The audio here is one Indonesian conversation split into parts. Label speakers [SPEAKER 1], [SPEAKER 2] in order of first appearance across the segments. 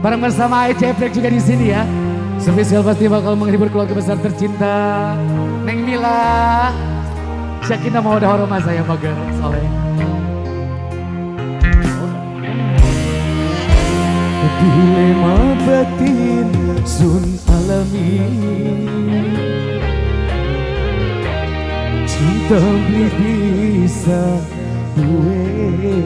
[SPEAKER 1] Bareng bersama Ceprek juga di sini ya. Spesial pasti bakal menghibur keluarga besar tercinta. Neng Mila, Syakina mau ada hormat saya mager soleh. Dilema batin sun alami, cinta beli bisa duweni.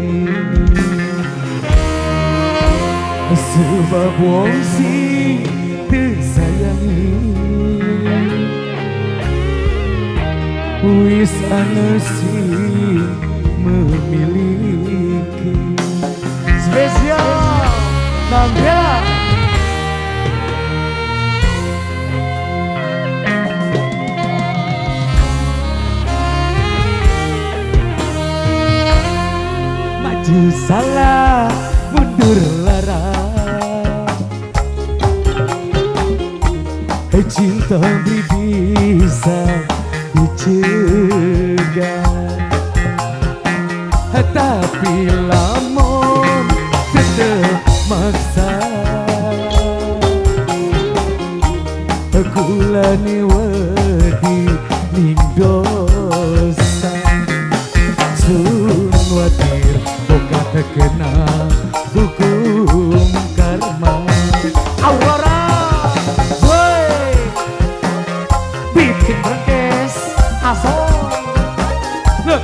[SPEAKER 1] Sebab wong sing disayangi wis ana sing memiliki. Spesial Bangga maju salah mundur lara, cinta bisa dicegah, tapi lamun tetep maksa kulani wedi ning dosa, sun watir boga terkena hukum karma. Aurora bikin berkes asal ya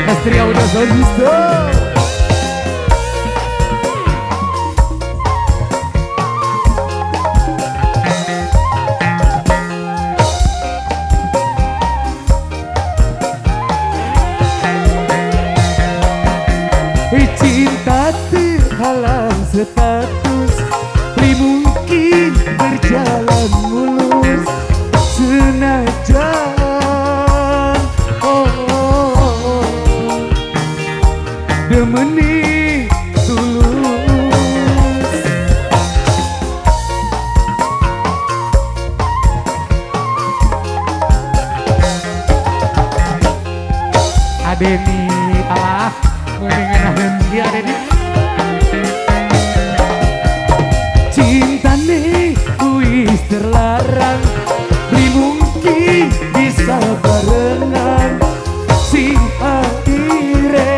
[SPEAKER 1] Astria udah solisto. Cinta terhalang status, li mungkin berjalan mulus senajan demeni tulus. Adeni alah mendengarkan dia Adeni. Cinta nih wis terlarang, li mungkin bisa barengan sing akhire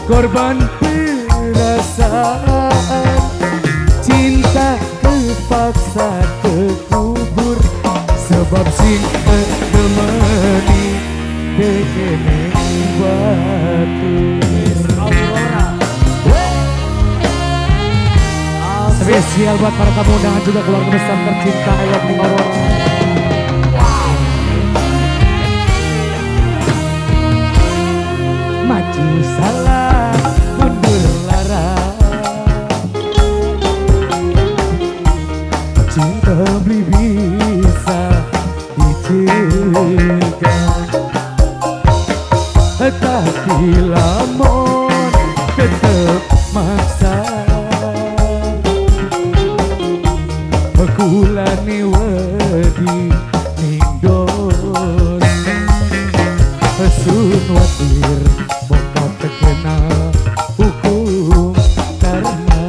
[SPEAKER 1] korban perasaan, cinta kepaksa terkubur sebab sing temani dekene batu. Spesial buat para tamu undangan juga keluarga besar tercinta Ayat Aurora. Maju salah mundur lara, cinta beli bisa dicegah, tapi lamun tetep maksa kulani wedi ning dosa, sun watir boga terkena hukum karma.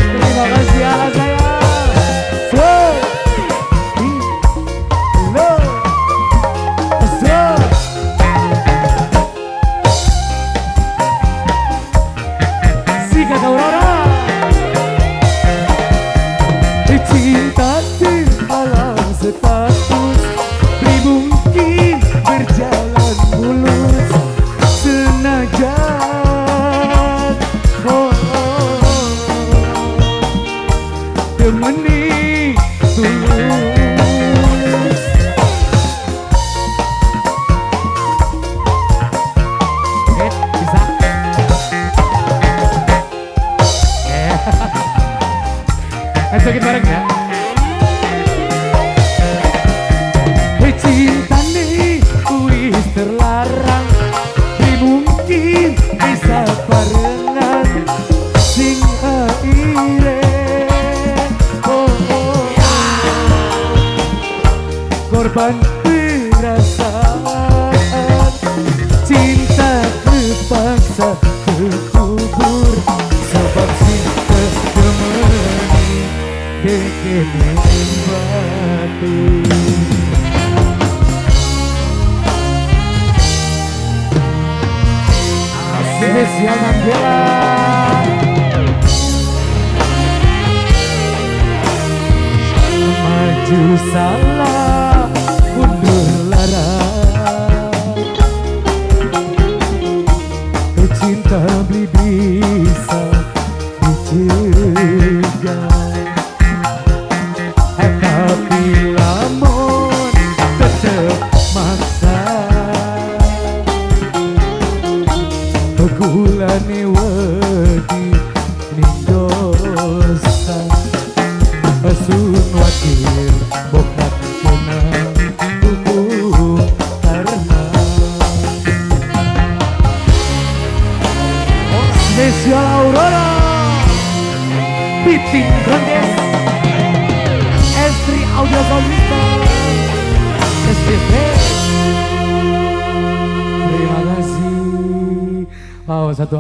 [SPEAKER 1] Terima kasih ala saya. Aurora, cinta terhalang status, li mungkin berjalan mulus senajan temani tulus. Bisa Esokin bareng ya. Cinta nih korban perasaan, cinta terpaksa terkubur sebab cinta temani kekene batin. Spesial Mandela. Maju salah, mundur lara, cinta beli bisa dicegah. Tapi lamun tetep maksa, gulane wedi ning dosa, asun wakil bokat menang hukum karena. Spesial Aurora Piting Grandes Estri Audio Solista SPP. Terima kasih. Wow, satu